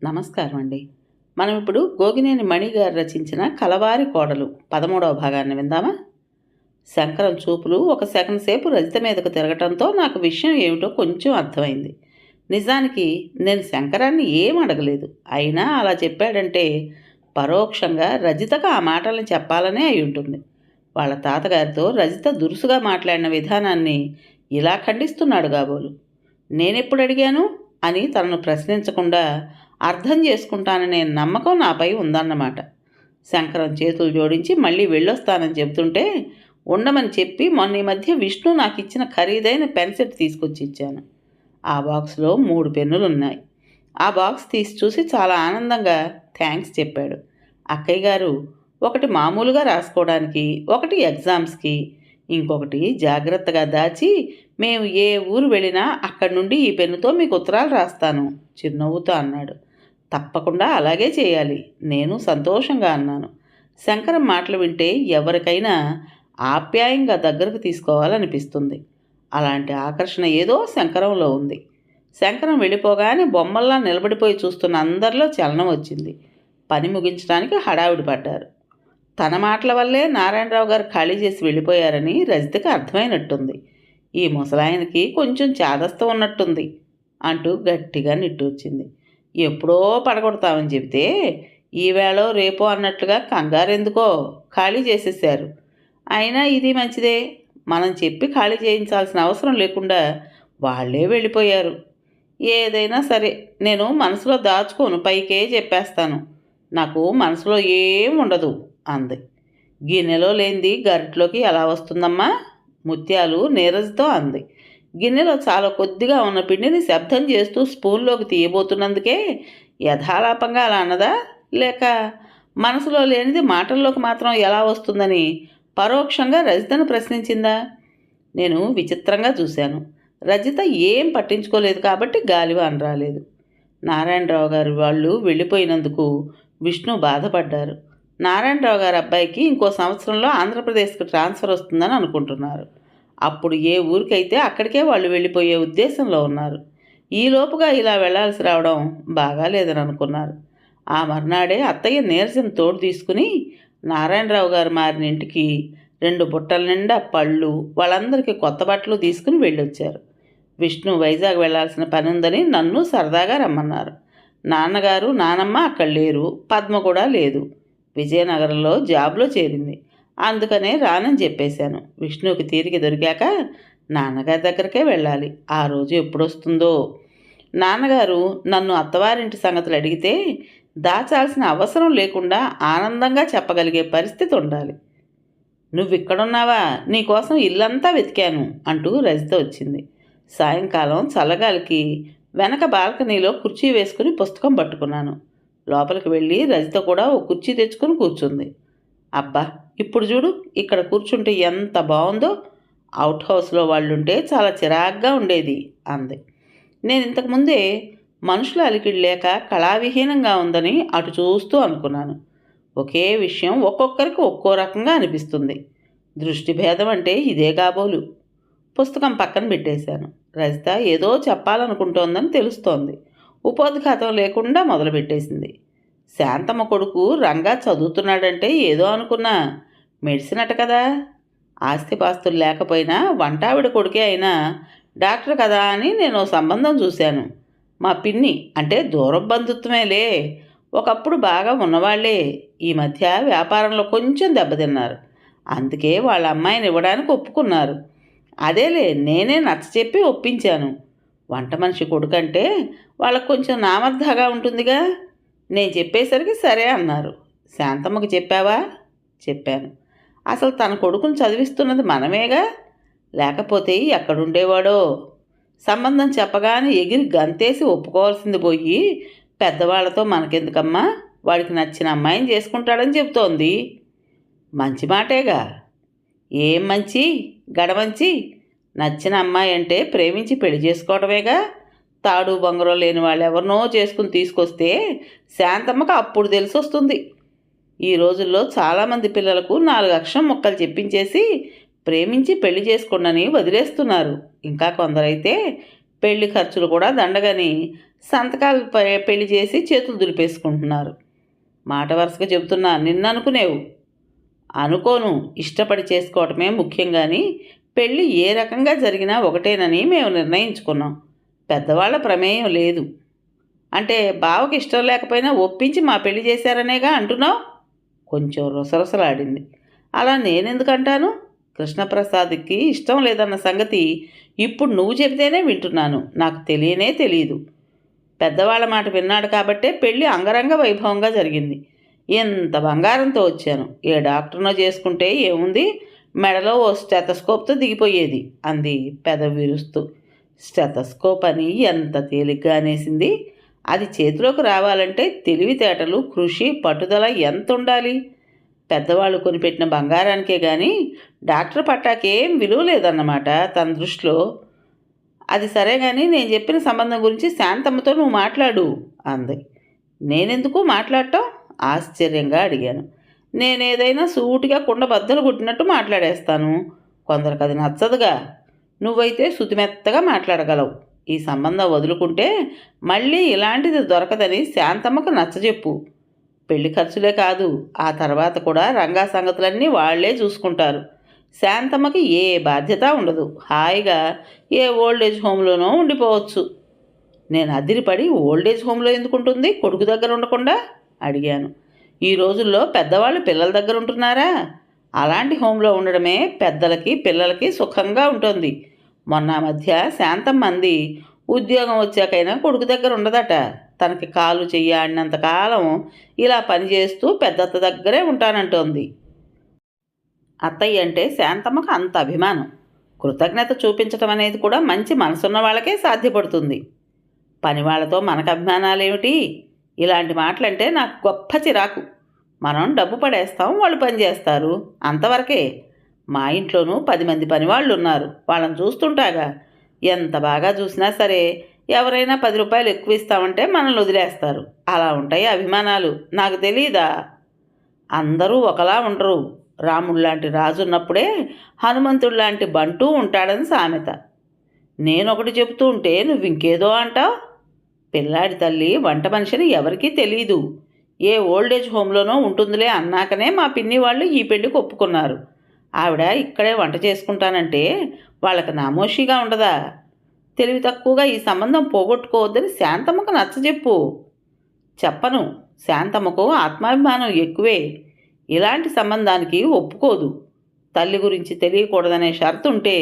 నమస్కారం అండి. మనం ఇప్పుడు గోగినేని మణి గారు రచించిన 'కలవారి కోడలు' 13వ భాగాన్ని విందామా? శంకరం చూపులు ఒక సెకను సేపు రజిత మీదకు తిరగటంతో నాకు విషయం ఏమిటో కొంచెం అర్థమైంది. నిజానికి నేను శంకరాన్ని ఏం అడగలేదు. అయినా అలా చెప్పాడంటే పరోక్షంగా రజితకు ఆ మాటల్ని చెప్పాలనే అయ్యుంటుంది. వాళ్ళ తాతగారితో రజిత దురుసుగా మాట్లాడిన విధానాన్ని ఇలా ఖండిస్తున్నాడు కాబోలు. నేనెప్పుడు అడిగాను అని తనను ప్రశ్నించకుండా అర్థం చేసుకుంటాననే నమ్మకం నాపై ఉందన్నమాట. శంకరం చేతులు జోడించి మళ్ళీ వెళ్ళొస్తానని చెబుతుంటే ఉండమని చెప్పి మొన్న ఈ మధ్య విష్ణు నాకు ఇచ్చిన ఖరీదైన పెన్ సెట్ తీసుకొచ్చి ఇచ్చాను. ఆ బాక్స్లో 3 పెన్నులున్నాయి. ఆ బాక్స్ తీసి చూసి చాలా ఆనందంగా థ్యాంక్స్ చెప్పాడు. అక్కయ్య గారు, ఒకటి మామూలుగా రాసుకోవడానికి, ఒకటి ఎగ్జామ్స్కి, ఇంకొకటి జాగ్రత్తగా దాచి మేము ఏ ఊరు వెళ్ళినా అక్కడి నుండి ఈ పెన్నుతో మీకు ఉత్తరాలు రాస్తాను చిరునవ్వుతో అన్నాడు. తప్పకుండా అలాగే చేయాలి, నేను సంతోషంగా అన్నాను. శంకరం మాటలు వింటే ఎవరికైనా ఆప్యాయంగా దగ్గరకు తీసుకోవాలనిపిస్తుంది. అలాంటి ఆకర్షణ ఏదో శంకరంలో ఉంది. శంకరం వెళ్ళిపోగానే బొమ్మల్లా నిలబడిపోయి చూస్తున్న అందరిలో చలనం వచ్చింది. పని ముగించడానికి హడావిడి పడ్డారు. తన మాటల వల్లే నారాయణరావు గారు ఖాళీ చేసి వెళ్ళిపోయారని రజితకి అర్థమైనట్టుంది. ఈ ముసలాయనకి కొంచెం చాదస్తం ఉన్నట్టుంది అంటూ గట్టిగా నిట్టూర్చింది. ఎప్పుడో పడగొడతామని చెబితే ఈవేళ రేపో అన్నట్లుగా కంగారెందుకో ఖాళీ చేసేసారు. అయినా ఇది మంచిదే, మనం చెప్పి ఖాళీ చేయించాల్సిన అవసరం లేకుండా వాళ్ళే వెళ్ళిపోయారు. ఏదైనా సరే నేను మనసులో దాచుకోను, పైకే చెప్పేస్తాను. నాకు మనసులో ఏం ఉండదు అంది. గిన్నెలో లేనిది గరిటలోకి ఎలా వస్తుందమ్మా? ముత్యాలు నీరజతో అంది. గిన్నెలో చాలా కొద్దిగా ఉన్న పిండిని శబ్దం చేస్తూ స్పూన్లోకి తీయబోతున్నందుకే యథాలాపంగా అలా అన్నదా, లేక మనసులో లేనిది మాటల్లోకి మాత్రం ఎలా వస్తుందని పరోక్షంగా రజితను ప్రశ్నించిందా? నేను విచిత్రంగా చూశాను. రజిత ఏం పట్టించుకోలేదు కాబట్టి గాలివాన రాలేదు. నారాయణరావు గారు వాళ్ళు వెళ్ళిపోయినందుకు విష్ణు బాధపడ్డారు. నారాయణరావు గారి అబ్బాయికి ఇంకో సంవత్సరంలో ఆంధ్రప్రదేశ్కి ట్రాన్స్ఫర్ వస్తుందని అనుకుంటున్నారు. అప్పుడు ఏ ఊరికైతే అక్కడికే వాళ్ళు వెళ్ళిపోయే ఉద్దేశంలో ఉన్నారు. ఈలోపుగా ఇలా వెళ్లాల్సి రావడం బాగాలేదని అనుకున్నారు. ఆ మర్నాడే అత్తయ్య నీరసం తోడు తీసుకుని నారాయణరావు గారు మారిన ఇంటికి 2 బుట్టల నిండా పళ్ళు, వాళ్ళందరికీ కొత్త బట్టలు తీసుకుని వెళ్ళొచ్చారు. విష్ణు వైజాగ్ వెళ్లాల్సిన పని ఉందని నన్ను సరదాగా రమ్మన్నారు. నాన్నగారు నానమ్మ అక్కడ లేరు, పద్మ కూడా లేదు. విజయనగరంలో జాబ్లో చేరింది. అందుకనే రానని చెప్పేశాను. విష్ణుకి తీరిక దొరికాక నాన్నగారి దగ్గరకే వెళ్ళాలి. ఆ రోజు ఎప్పుడొస్తుందో. నాన్నగారు నన్ను అత్తవారింటి సంగతులు అడిగితే దాచాల్సిన అవసరం లేకుండా ఆనందంగా చెప్పగలిగే పరిస్థితి ఉండాలి. నువ్విక్కడున్నావా, నీకోసం ఇల్లంతా వెతికాను అంటూ రజిత వచ్చింది. సాయంకాలం చల్లగాలికి వెనక బాల్కనీలో కుర్చీ వేసుకుని పుస్తకం పట్టుకున్నాను. లోపలికి వెళ్ళి రజిత కూడా ఓ కుర్చీ తెచ్చుకుని కూర్చుంది. అబ్బా, ఇప్పుడు చూడు, ఇక్కడ కూర్చుంటే ఎంత బాగుందో. అవుట్ హౌస్లో వాళ్ళుంటే చాలా చిరాగ్గా ఉండేది అంది. నేను ఇంతకుముందే మనుషుల అలికిడి లేక కళావిహీనంగా ఉందని అటు చూస్తూ అనుకున్నాను. ఒకే విషయం ఒక్కొక్కరికి ఒక్కో రకంగా అనిపిస్తుంది. దృష్టి భేదం అంటే ఇదే కాబోలు. పుస్తకం పక్కన పెట్టేశాను. రజిత ఏదో చెప్పాలనుకుంటోందని తెలుస్తోంది. ఉపోద్ఘాతం లేకుండా మొదలుపెట్టేసింది. శాంతమ్మ కొడుకు రంగా చదువుతున్నాడంటే ఏదో అనుకున్నా, మెడిసిన్ అట కదా. ఆస్తిపాస్తులు లేకపోయినా వంటావిడ కొడుకే అయినా డాక్టర్ కదా అని నేను సంబంధం చూశాను. మా పిన్ని అంటే దూరం బంధుత్వమేలే. ఒకప్పుడు బాగా ఉన్నవాళ్లే. ఈ మధ్య వ్యాపారంలో కొంచెం దెబ్బతిన్నారు. అందుకే వాళ్ళ అమ్మాయిని ఇవ్వడానికి ఒప్పుకున్నారు. అదేలే, నేనే నచ్చచెప్పి ఒప్పించాను. వంట మనిషి కొడుకంటే వాళ్ళకు కొంచెం నామర్ధాగా ఉంటుందిగా. నేను చెప్పేసరికి సరే అన్నారు. శాంతమ్మకు చెప్పావా? చెప్పాను. అసలు తన కొడుకుని చదివిస్తున్నది మనమేగా, లేకపోతే ఎక్కడుండేవాడో. సంబంధం చెప్పగానే ఎగిరి గంతేసి ఒప్పుకోవాల్సింది పోయి పెద్దవాళ్లతో మనకెందుకమ్మా, వాడికి నచ్చిన అమ్మాయిని చేసుకుంటాడని చెబుతోంది. మంచి మాటేగా. ఏం మంచి, గడమంచి. నచ్చిన అమ్మాయి అంటే ప్రేమించి పెళ్లి చేసుకోవడమేగా. తాడు బొంగరం లేని వాళ్ళు ఎవరినో చేసుకుని తీసుకొస్తే శాంతమ్మకు అప్పుడు తెలిసొస్తుంది. ఈ రోజుల్లో చాలామంది పిల్లలకు 4 అక్షరం ముక్కలు చెప్పించేసి ప్రేమించి పెళ్లి చేసుకోండని వదిలేస్తున్నారు. ఇంకా కొందరైతే పెళ్లి ఖర్చులు కూడా దండగని సంతకాలు పెళ్లి చేసి చేతులు దులిపేసుకుంటున్నారు. మాట వరుసగా చెబుతున్నా, నిన్ననుకునేవు. అనుకోను, ఇష్టపడి చేసుకోవటమే ముఖ్యం కానీ పెళ్ళి ఏ రకంగా జరిగినా ఒకటేనని మేము నిర్ణయించుకున్నాం. పెద్దవాళ్ల ప్రమేయం లేదు. అంటే బావకి ఇష్టం లేకపోయినా ఒప్పించి మా పెళ్లి చేశారనేగా అంటున్నావు? కొంచెం రుసరుసలాడింది. అలా నేనెందుకంటాను? కృష్ణప్రసాద్కి ఇష్టం లేదన్న సంగతి ఇప్పుడు నువ్వు చెబితేనే వింటున్నాను. నాకు తెలియనే తెలియదు. పెద్దవాళ్ళ మాట విన్నాడు కాబట్టే పెళ్ళి అంగరంగ వైభవంగా జరిగింది. ఎంత బంగారంతో వచ్చాను. ఏ డాక్టర్నో చేసుకుంటే ఏముంది, మెడలో ఓ స్టెతస్కోప్తో దిగిపోయేది అంది పెదవి విరుస్తూ. స్టెతస్కోప్ అని ఎంత తేలిగ్గా అనేసింది. అది చేతిలోకి రావాలంటే తెలివితేటలు, కృషి, పట్టుదల ఎంత ఉండాలి. పెద్దవాళ్ళు కొనిపెట్టిన బంగారానికే కానీ డాక్టర్ పట్టాకేం విలువ లేదన్నమాట తన దృష్టిలో. అది సరే కానీ నేను చెప్పిన సంబంధం గురించి శాంతమ్మతో నువ్వు మాట్లాడు అంది. నేనెందుకు మాట్లాడటం? ఆశ్చర్యంగా అడిగాను. నేనేదైనా సూటిగా కుండ బద్దలు కొట్టినట్టు మాట్లాడేస్తాను. కొందరికి అది నచ్చదుగా. నువ్వైతే శుతిమెత్తగా మాట్లాడగలవు. ఈ సంబంధం వదులుకుంటే మళ్ళీ ఇలాంటిది దొరకదని శాంతమ్మకు నచ్చజెప్పు. పెళ్లి ఖర్చులే కాదు, ఆ తర్వాత కూడా రంగా సంగతులన్నీ వాళ్లే చూసుకుంటారు. శాంతమ్మకి ఏ బాధ్యత ఉండదు. హాయిగా ఏ ఓల్డేజ్ హోమ్లోనో ఉండిపోవచ్చు. నేను అదిరిపడి ఓల్డేజ్ హోమ్లో ఎందుకుంటుంది, కొడుకు దగ్గర ఉండకుండా అడిగాను. ఈ రోజుల్లో పెద్దవాళ్ళు పిల్లల దగ్గర ఉంటున్నారా? అలాంటి హోంలో ఉండడమే పెద్దలకి పిల్లలకి సుఖంగా ఉంటుంది. మొన్న మధ్య శాంతం మంది ఉద్యోగం వచ్చాకైనా కొడుకు దగ్గర ఉండదట. తనకి కాలు చెయ్యి ఆడినంతకాలం ఇలా పనిచేస్తూ పెద్దత్త దగ్గరే ఉంటానంటోంది. అత్తయ్య అంటే శాంతమ్మకు అంత అభిమానం. కృతజ్ఞత చూపించటం అనేది కూడా మంచి మనసున్న వాళ్ళకే సాధ్యపడుతుంది. పని వాళ్ళతో మనకు అభిమానాలేమిటి? ఇలాంటి మాటలంటే నాకు గొప్ప చిరాకు. మనం డబ్బు పడేస్తాం, వాళ్ళు పని చేస్తారు, అంతవరకే. మా ఇంట్లోనూ 10 మంది పనివాళ్ళు ఉన్నారు. వాళ్ళని చూస్తుంటాగా. ఎంత బాగా చూసినా సరే ఎవరైనా 10 రూపాయలు ఎక్కువ ఇస్తామంటే మనల్ని వదిలేస్తారు. అలా ఉంటాయి అభిమానాలు. నాకు తెలీదా? అందరూ ఒకలా ఉండరు. రాముళ్లాంటి రాజు ఉన్నప్పుడే హనుమంతుడిలాంటి బంటూ ఉంటాడని సామెత. నేనొకటి చెబుతూ ఉంటే నువ్వు ఇంకేదో అంటావు. పిల్లాడి తల్లి వంట మనిషిని ఎవరికీ తెలీదు. ఏ ఓల్డేజ్ హోమ్లోనో ఉంటుందిలే అన్నాకనే మా పిన్ని వాళ్ళు ఈ పెళ్లికి ఒప్పుకున్నారు. ఆవిడ ఇక్కడే వంట చేసుకుంటానంటే వాళ్ళకి నామోషిగా ఉండదా? తెలివి తక్కువగా ఈ సంబంధం పోగొట్టుకోవద్దని శాంతమ్మకు నచ్చజెప్పు. చెప్పను. శాంతమ్మకు ఆత్మాభిమానం ఎక్కువే. ఇలాంటి సంబంధానికి ఒప్పుకోదు. తల్లి గురించి తెలియకూడదనే షరతు ఉంటే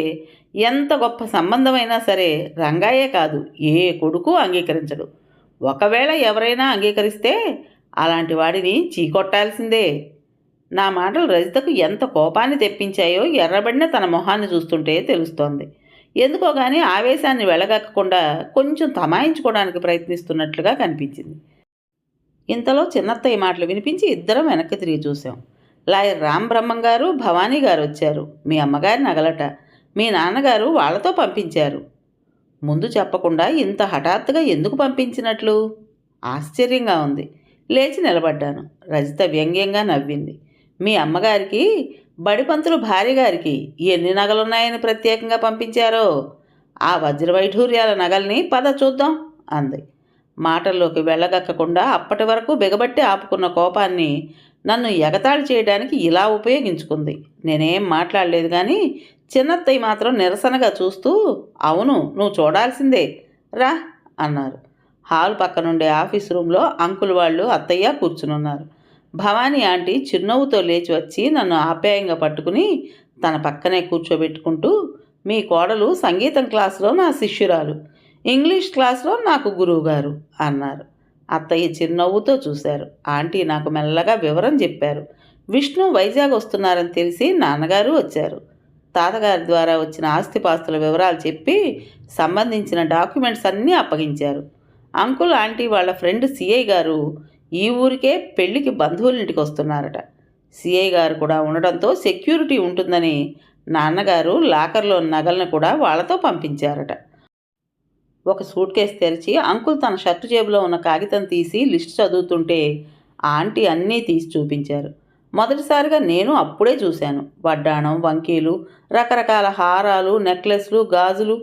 ఎంత గొప్ప సంబంధమైనా సరే రంగాయే కాదు ఏ కొడుకు అంగీకరించడు. ఒకవేళ ఎవరైనా అంగీకరిస్తే అలాంటి వాడిని చీకొట్టాల్సిందే. నా మాటలు రజితకు ఎంత కోపాన్ని తెప్పించాయో ఎర్రబడిన తన మొహాన్ని చూస్తుంటే తెలుస్తోంది. ఎందుకో కానీ ఆవేశాన్ని వెళ్ళగక్కకుండా కొంచెం తమాయించుకోవడానికి ప్రయత్నిస్తున్నట్లుగా కనిపించింది. ఇంతలో చిన్నత్తయ్య మాటలు వినిపించి ఇద్దరం వెనక్కి తిరిగి చూసాం. లాయర్ రామబ్రహ్మం గారు, భవానీ గారు వచ్చారు. మీ అమ్మగారి నగలట. మీ నాన్నగారు వాళ్లతో పంపించారు. ముందు చెప్పకుండా ఇంత హఠాత్తుగా ఎందుకు పంపించినట్లు? ఆశ్చర్యంగా ఉంది. లేచి నిలబడ్డాను. రజిత వ్యంగ్యంగా నవ్వింది. మీ అమ్మగారికి బడిపంతులు భార్యగారికి ఎన్ని నగలున్నాయని ప్రత్యేకంగా పంపించారో. ఆ వజ్రవైఢూర్యాల నగల్ని పద చూద్దాం అంది. మాటల్లోకి వెళ్ళగక్కకుండా అప్పటి వరకు బిగబట్టి ఆపుకున్న కోపాన్ని నన్ను ఎగతాళి చేయడానికి ఇలా ఉపయోగించుకుంది. నేనేం మాట్లాడలేదు కానీ చిన్నత్తయ్య మాత్రం నిరసనగా చూస్తూ, అవును, నువ్వు చూడాల్సిందే, రా అన్నారు. హాల్ పక్కనుండే ఆఫీస్ రూమ్లో అంకుల్ వాళ్ళు, అత్తయ్య కూర్చునున్నారు. భవానీ ఆంటీ చిరునవ్వుతో లేచి వచ్చి నన్ను ఆప్యాయంగా పట్టుకుని తన పక్కనే కూర్చోబెట్టుకుంటూ, మీ కోడలు సంగీతం క్లాసులో నా శిష్యురాలు, ఇంగ్లీష్ క్లాస్లో నాకు గురువుగారు అన్నారు. అత్తయ్య చిరునవ్వుతో చూశారు. ఆంటీ నాకు మెల్లగా వివరం చెప్పారు. విష్ణు వైజాగ్ వస్తున్నారని తెలిసి నాన్నగారు వచ్చారు. తాతగారి ద్వారా వచ్చిన ఆస్తిపాస్తుల వివరాలు చెప్పి సంబంధించిన డాక్యుమెంట్స్ అన్నీ అప్పగించారు. అంకుల్ ఆంటీ వాళ్ళ ఫ్రెండ్ సిఐ గారు ఈ ఊరికే పెళ్లికి బంధువుల ఇంటికి వస్తున్నారట. సిఐ గారు కూడా ఉండడంతో సెక్యూరిటీ ఉంటుందని నాన్నగారు లాకర్లో నగలను కూడా వాళ్ళతో పంపించారట. ఒక సూట్ కేసు తెరిచి అంకుల్ తన షర్టు జేబులో ఉన్న కాగితం తీసి లిస్ట్ చదువుతుంటే ఆంటీ అన్నీ తీసి చూపించారు. మొదటిసారిగా నేను అప్పుడే చూశాను. వడ్డాణం, వంకీలు, రకరకాల హారాలు, నెక్లెస్లు, గాజులు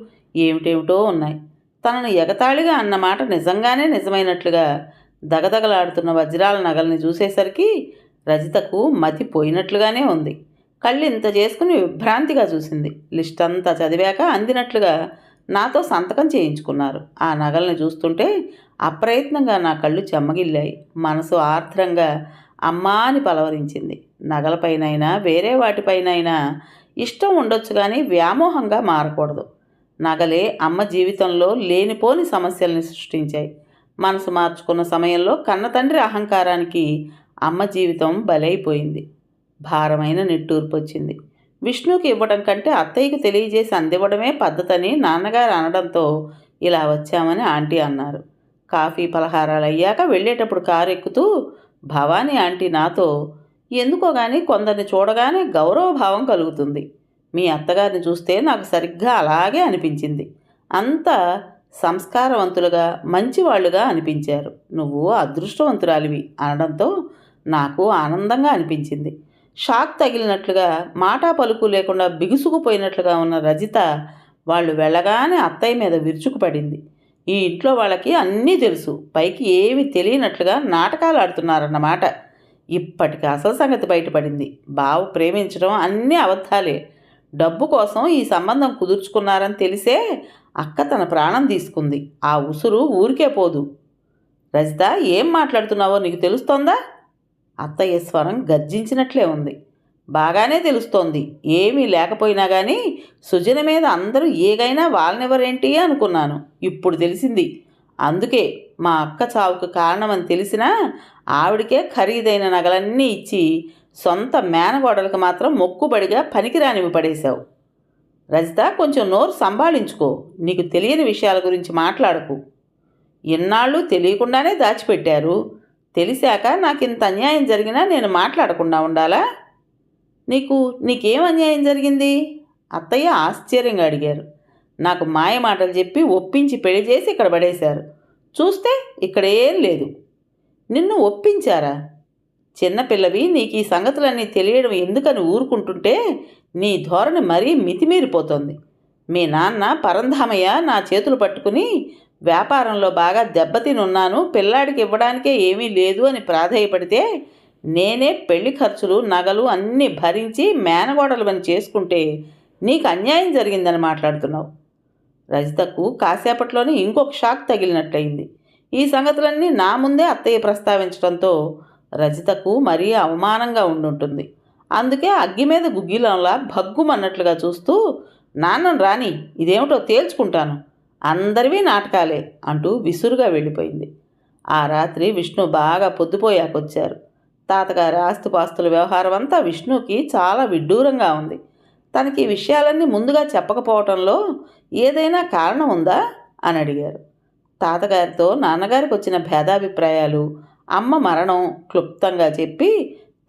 ఏమిటేమిటో ఉన్నాయి. తనను ఎగతాళిగా అన్నమాట నిజంగానే నిజమైనట్లుగా దగదగలాడుతున్న వజ్రాల నగల్ని చూసేసరికి రజితకు మతి పోయినట్లుగానే ఉంది. కళ్ళు ఇంత చేసుకుని విభ్రాంతిగా చూసింది. లిస్ట్ అంతా చదివాక అందినట్లుగా నాతో సంతకం చేయించుకున్నారు. ఆ నగల్ని చూస్తుంటే అప్రయత్నంగా నా కళ్ళు చెమ్మగిల్లాయి. మనసు ఆర్ద్రంగా అమ్మా అని పలవరించింది. నగలపైనైనా వేరే వాటిపైనైనా ఇష్టం ఉండొచ్చు కానీ వ్యామోహంగా మారకూడదు. నగలే అమ్మ జీవితంలో లేనిపోని సమస్యల్ని సృష్టించాయి. మనసు మార్చుకున్న సమయంలో కన్నతండ్రి అహంకారానికి అమ్మ జీవితం బలైపోయింది. భారమైన నిట్టూర్పు వచ్చింది. విష్ణుకి ఇవ్వడం కంటే అత్తయ్యకు తెలియజేసి అందివ్వడమే పద్ధతని నాన్నగారు అనడంతో ఇలా వచ్చామని ఆంటీ అన్నారు. కాఫీ పలహారాలు అయ్యాక వెళ్ళేటప్పుడు కారు ఎక్కుతూ భవానీ ఆంటీ నాతో, ఎందుకో కానీ కొందరిని చూడగానే గౌరవభావం కలుగుతుంది. మీ అత్తగారిని చూస్తే నాకు సరిగ్గా అలాగే అనిపించింది. అంత సంస్కారవంతులుగా మంచివాళ్లుగా అనిపించారు. నువ్వు అదృష్టవంతురాలివి అనడంతో నాకు ఆనందంగా అనిపించింది. షాక్ తగిలినట్లుగా మాటా పలుకు లేకుండా బిగుసుకుపోయినట్లుగా ఉన్న రజిత వాళ్ళు వెళ్ళగానే అత్తయ్య మీద విరుచుకుపడింది. ఈ ఇంట్లో వాళ్ళకి అన్నీ తెలుసు, పైకి ఏమీ తెలియనట్లుగా నాటకాలు ఆడుతున్నారన్నమాట. ఇప్పటికి అసలు సంగతి బయటపడింది. బావ ప్రేమించడం అన్నీ అబద్ధాలే. డబ్బు కోసం ఈ సంబంధం కుదుర్చుకున్నారని తెలిసే అక్క తన ప్రాణం తీసుకుంది. ఆ ఉసురు ఊరికే పోదు. రజిత, ఏం మాట్లాడుతున్నావో నీకు తెలుస్తోందా? అత్తయ్య స్వరం గర్జించినట్లే ఉంది. బాగానే తెలుస్తోంది. ఏమీ లేకపోయినా కానీ సుజన మీద అందరూ ఏగైనా వాళ్ళనెవరేంటి అనుకున్నాను. ఇప్పుడు తెలిసింది. అందుకే మా అక్క చావుకు కారణమని తెలిసినా ఆవిడకే ఖరీదైన నగలన్నీ ఇచ్చి సొంత మేనగోడలకు మాత్రం మొక్కుబడిగా పనికిరానివి పడేశావు. రజిత, కొంచెం నోరు సంభాళించుకో. నీకు తెలియని విషయాల గురించి మాట్లాడకు. ఇన్నాళ్ళు తెలియకుండానే దాచిపెట్టారు. తెలిసాక నాకు ఇంత అన్యాయం జరిగినా నేను మాట్లాడకుండా ఉండాలా? నీకేం అన్యాయం జరిగింది? అత్తయ్య ఆశ్చర్యంగా అడిగారు. నాకు మాయ మాటలు చెప్పి ఒప్పించి పెళ్లి చేసి ఇక్కడ పడేశారు. చూస్తే ఇక్కడేం లేదు. నిన్ను ఒప్పించారా? చిన్నపిల్లవి, నీకు ఈ సంగతులన్నీ తెలియడం ఎందుకని ఊరుకుంటుంటే నీ ధోరణి మరీ మితిమీరిపోతుంది. మీ నాన్న పరంధామయ్య నా చేతులు పట్టుకుని వ్యాపారంలో బాగా దెబ్బతినున్నాను, పిల్లాడికి ఇవ్వడానికే ఏమీ లేదు అని ప్రాధేయపడితే నేనే పెళ్లి ఖర్చులు నగలు అన్నీ భరించి మేనగోడలవని చేసుకుంటే నీకు అన్యాయం జరిగిందని మాట్లాడుతున్నావు. రజితకు కాసేపట్లోనే ఇంకొక షాక్ తగిలినట్టయింది. ఈ సంగతులన్నీ నా ముందే అత్తయ్య ప్రస్తావించడంతో రజితకు మరీ అవమానంగా ఉండుంటుంది. అందుకే అగ్గి మీద గుగ్గిలంలా భగ్గుమన్నట్లుగా చూస్తూ, నాన్నను రాని, ఇదేమిటో తేల్చుకుంటాను, అందరివీ నాటకాలే అంటూ విసురుగా వెళ్ళిపోయింది. ఆ రాత్రి విష్ణు బాగా పొద్దుపోయాకొచ్చారు. తాతగారి ఆస్తుపాస్తుల వ్యవహారం అంతా విష్ణుకి చాలా విడ్డూరంగా ఉంది. తనకి ఈ విషయాలన్నీ ముందుగా చెప్పకపోవటంలో ఏదైనా కారణం ఉందా అని అడిగారు. తాతగారితో నాన్నగారికి వచ్చిన భేదాభిప్రాయాలు, అమ్మ మరణం క్లుప్తంగా చెప్పి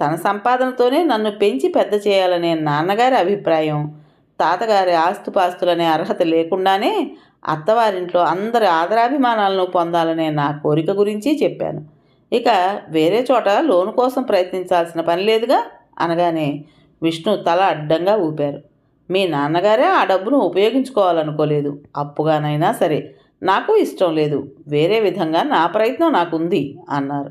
తన సంపాదనతోనే నన్ను పెంచి పెద్ద చేయాలనే నాన్నగారి అభిప్రాయం, తాతగారి ఆస్తుపాస్తులనే అర్హత లేకుండానే అత్తవారింట్లో అందరి ఆదరాభిమానాలను పొందాలనే నా కోరిక గురించి చెప్పాను. ఇక వేరే చోట లోను కోసం ప్రయత్నించాల్సిన పని లేదుగా అనగానే విష్ణు తల అడ్డంగా ఊపారు. మీ నాన్నగారే ఆ డబ్బును ఉపయోగించుకోవాలనుకోలేదు. అప్పుగానైనా సరే నాకు ఇష్టం లేదు. వేరే విధంగా నా ప్రయత్నం నాకుంది అన్నారు.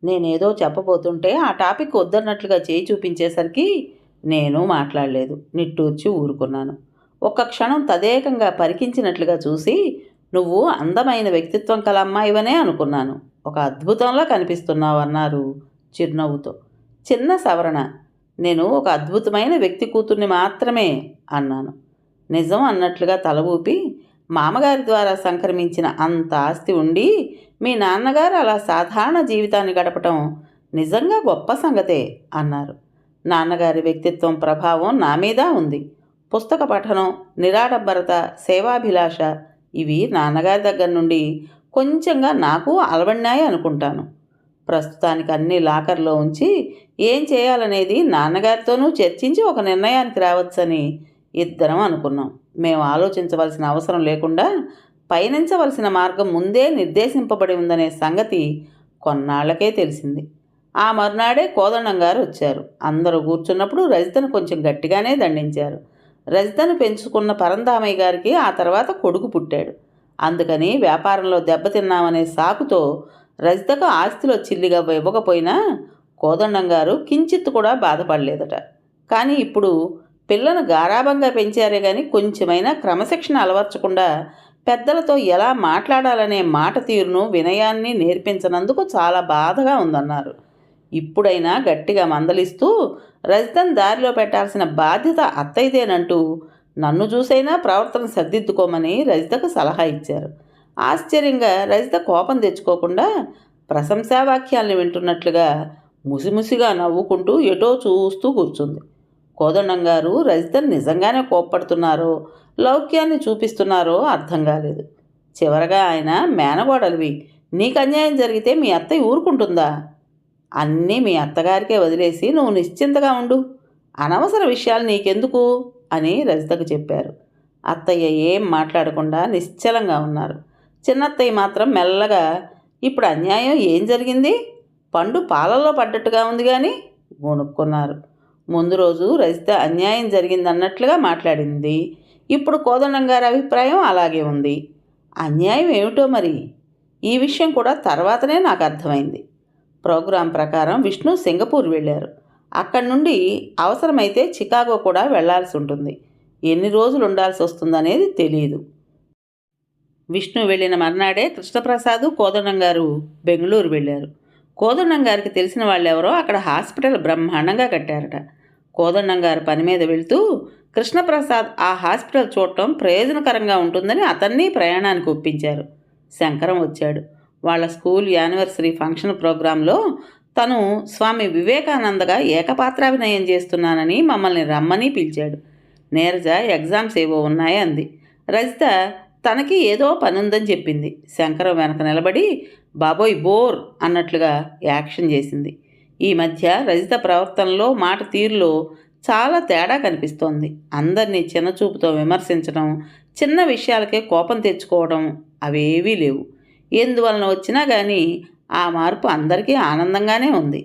నేనేదో చెప్పబోతుంటే ఆ టాపిక్ వద్దన్నట్లుగా చేయి చూపించేసరికి నేను మాట్లాడలేదు. నిట్టూర్చి ఊరుకున్నాను. ఒక్క క్షణం తదేకంగా పరికించినట్లుగా చూసి, నువ్వు అందమైన వ్యక్తిత్వం కల అమ్మాయివనే అనుకున్నాను. ఒక అద్భుతంలా కనిపిస్తున్నావు అన్నారు చిరునవ్వుతో. చిన్న సవరణ. నేను ఒక అద్భుతమైన వ్యక్తి కూతుర్ని మాత్రమే అన్నాను. నిజం అన్నట్లుగా తల ఊపి, మామగారి ద్వారా సంక్రమించిన అంత ఆస్తి ఉండి మీ నాన్నగారు అలా సాధారణ జీవితాన్ని గడపటం నిజంగా గొప్ప సంగతే అన్నారు. నాన్నగారి వ్యక్తిత్వం ప్రభావం నా మీద ఉంది. పుస్తక పఠనం, నిరాడంబరత, సేవాభిలాష ఇవి నాన్నగారి దగ్గర నుండి కొంచెంగా నాకు అలవడినాయి అనుకుంటాను. ప్రస్తుతానికి అన్నీ లాకర్లో ఉంచి ఏం చేయాలనేది నాన్నగారితోనూ చర్చించి ఒక నిర్ణయానికి రావచ్చని ఇద్దరం అనుకున్నాం. మేము ఆలోచించవలసిన అవసరం లేకుండా పయనించవలసిన మార్గం ముందే నిర్దేశింపబడి ఉందనే సంగతి కొన్నాళ్లకే తెలిసింది. ఆ మర్నాడే కోదండం గారు వచ్చారు. అందరూ కూర్చున్నప్పుడు రజితను కొంచెం గట్టిగానే దండించారు. రజితను పెంచుకున్న పరంధామయ్య గారికి ఆ తర్వాత కొడుకు పుట్టాడు. అందుకని వ్యాపారంలో దెబ్బతిన్నామనే సాకుతో రజితకు ఆస్తిలో చిల్లిగా ఇవ్వకపోయినా కోదండం గారు కించిత్తు కూడా బాధపడలేదట. కానీ ఇప్పుడు పిల్లను గారాబంగా పెంచారే కానీ కొంచెమైనా క్రమశిక్షణ అలవర్చకుండా పెద్దలతో ఎలా మాట్లాడాలనే మాట తీరును వినయాన్ని నేర్పించనందుకు చాలా బాధగా ఉందన్నారు. ఇప్పుడైనా గట్టిగా మందలిస్తూ రజితను దారిలో పెట్టాల్సిన బాధ్యత అత్తయ్యదేనంటూ నన్ను చూసైనా ప్రవర్తన సర్దిద్దుకోమని రజితకు సలహా ఇచ్చారు. ఆశ్చర్యంగా రజిత కోపం తెచ్చుకోకుండా ప్రశంసావాక్యాలను వింటున్నట్లుగా ముసిముసిగా నవ్వుకుంటూ ఎటో చూస్తూ కూర్చుంది. కోదండం గారు రజితను నిజంగానే కోప్పడుతున్నారో లౌక్యాన్ని చూపిస్తున్నారో అర్థం కాలేదు. చివరగా ఆయన, మేనగోడలివి, నీకు అన్యాయం జరిగితే మీ అత్తయ్య ఊరుకుంటుందా? అన్నీ మీ అత్తగారికే వదిలేసి నువ్వు నిశ్చింతగా ఉండు, అనవసర విషయాలు నీకెందుకు అని రజితకు చెప్పారు. అత్తయ్య ఏం మాట్లాడకుండా నిశ్చలంగా ఉన్నారు. చిన్నత్తయ్య మాత్రం మెల్లగా, ఇప్పుడు అన్యాయం ఏం జరిగింది? పండు పాలల్లో పడ్డట్టుగా ఉంది కానీ గొణుక్కున్నారు. ముందు రోజు రజిత అన్యాయం జరిగిందన్నట్లుగా మాట్లాడింది. ఇప్పుడు కోదండం గారి అభిప్రాయం అలాగే ఉంది. అన్యాయం ఏమిటో మరి? ఈ విషయం కూడా తర్వాతనే నాకు అర్థమైంది. ప్రోగ్రాం ప్రకారం విష్ణు సింగపూర్ వెళ్ళారు. అక్కడి నుండి అవసరమైతే చికాగో కూడా వెళ్లాల్సి ఉంటుంది. ఎన్ని రోజులు ఉండాల్సి వస్తుందనేది తెలియదు. విష్ణు వెళ్ళిన మర్నాడే కృష్ణప్రసాద్, కోదండం గారు బెంగళూరు వెళ్ళారు. కోదండం గారికి తెలిసిన వాళ్ళెవరో అక్కడ హాస్పిటల్ బ్రహ్మాండంగా కట్టారట. కోదండం గారు పని మీద వెళ్తూ కృష్ణప్రసాద్ ఆ హాస్పిటల్ చూడటం ప్రయోజనకరంగా ఉంటుందని అతన్ని ప్రయాణానికి ఒప్పించారు. శంకరం వచ్చాడు. వాళ్ళ స్కూల్ యానివర్సరీ ఫంక్షన్ ప్రోగ్రాంలో తను స్వామి వివేకానందగా ఏకపాత్రాభినయం చేస్తున్నానని మమ్మల్ని రమ్మని పిలిచాడు. నీరజ ఎగ్జామ్స్ ఏవో ఉన్నాయి అంది. రజిత తనకి ఏదో పనుందని చెప్పింది. శంకరం వెనక నిలబడి బాబోయ్ బోర్ అన్నట్లుగా యాక్షన్ చేసింది. ఈ మధ్య రజిత ప్రవర్తనలో, మాట తీరులో చాలా తేడా కనిపిస్తోంది. అందరినీ చిన్నచూపుతో విమర్శించడం, చిన్న విషయాలకే కోపం తెచ్చుకోవడం అవేవీ లేవు. ఎందువలన వచ్చినా కానీ ఆ మార్పు అందరికీ ఆనందంగానే ఉంది.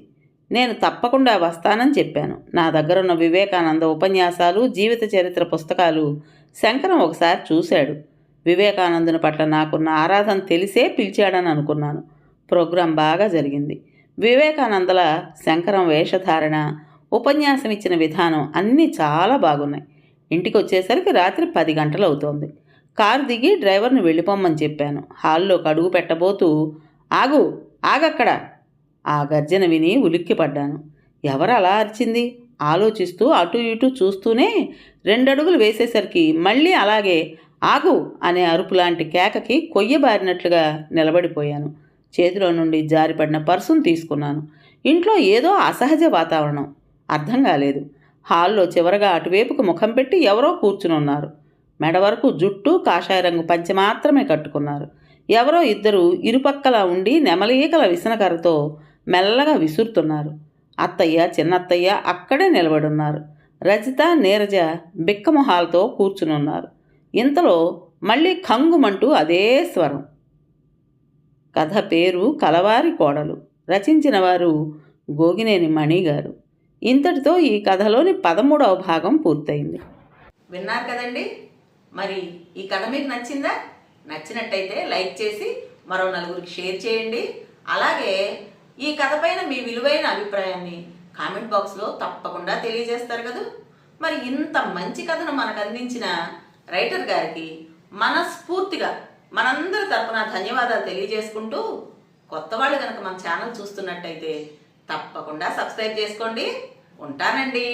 నేను తప్పకుండా వస్తానని చెప్పాను. నా దగ్గరున్న వివేకానంద ఉపన్యాసాలు, జీవిత చరిత్ర పుస్తకాలు శంకరం ఒకసారి చూశాడు. వివేకానందుని పట్ల నాకున్న ఆరాధన తెలిసే పిలిచాడని అనుకున్నాను. ప్రోగ్రాం బాగా జరిగింది. వివేకానందల శంకరం వేషధారణ, ఉపన్యాసం ఇచ్చిన విధానం అన్నీ చాలా బాగున్నాయి. ఇంటికి వచ్చేసరికి రాత్రి 10 గంటలు అవుతోంది. కారు దిగి డ్రైవర్ని వెళ్ళిపోమ్మని చెప్పాను. హాల్లోకి అడుగు పెట్టబోతూ ఆగు, ఆగక్కడ, ఆ గర్జన విని ఉలిక్కిపడ్డాను. ఎవరు అలా అరిచింది? ఆలోచిస్తూ అటు ఇటు చూస్తూనే 2 అడుగులు వేసేసరికి మళ్ళీ అలాగే ఆగు అనే అరుపులాంటి కేకకి కొయ్యబారినట్లుగా నిలబడిపోయాను. చేతిలో నుండి జారిపడిన పర్సును తీసుకున్నాను. ఇంట్లో ఏదో అసహజ వాతావరణం. అర్థం కాలేదు. హాల్లో చివరగా అటువైపుకు ముఖం పెట్టి ఎవరో కూర్చుని ఉన్నారు. మెడ వరకు జుట్టు, కాషాయ రంగు పంచె మాత్రమే కట్టుకున్నారు. ఎవరో ఇద్దరు ఇరుపక్కలా ఉండి నెమలీకల విసనకర్రతో మెల్లగా విసురుతున్నారు. అత్తయ్య, చిన్నత్తయ్య అక్కడే నిలబడున్నారు. రజిత, నీరజ బిక్కమొహాలతో కూర్చునున్నారు. ఇంతలో మళ్ళీ ఖంగుమంటూ అదే స్వరం. కథ పేరు కలవారి కోడలు. రచించిన వారు గోగినేని మణి గారు. ఇంతటితో ఈ కథలోని 13వ భాగం పూర్తయింది. విన్నారు కదండి. మరి ఈ కథ మీకు నచ్చిందా? నచ్చినట్టయితే లైక్ చేసి మరో నలుగురికి షేర్ చేయండి. అలాగే ఈ కథ పైన మీ విలువైన అభిప్రాయాన్ని కామెంట్ బాక్స్లో తప్పకుండా తెలియజేస్తారు కదా. మరి ఇంత మంచి కథను మనకు అందించిన రైటర్ గారికి మనస్ఫూర్తిగా మనందరి తరపున ధన్యవాదాలు తెలియజేసుకుంటూ, కొత్త వాళ్ళు కనుక మన ఛానల్ చూస్తున్నట్టయితే తప్పకుండా సబ్స్క్రైబ్ చేసుకోండి. ఉంటానండి.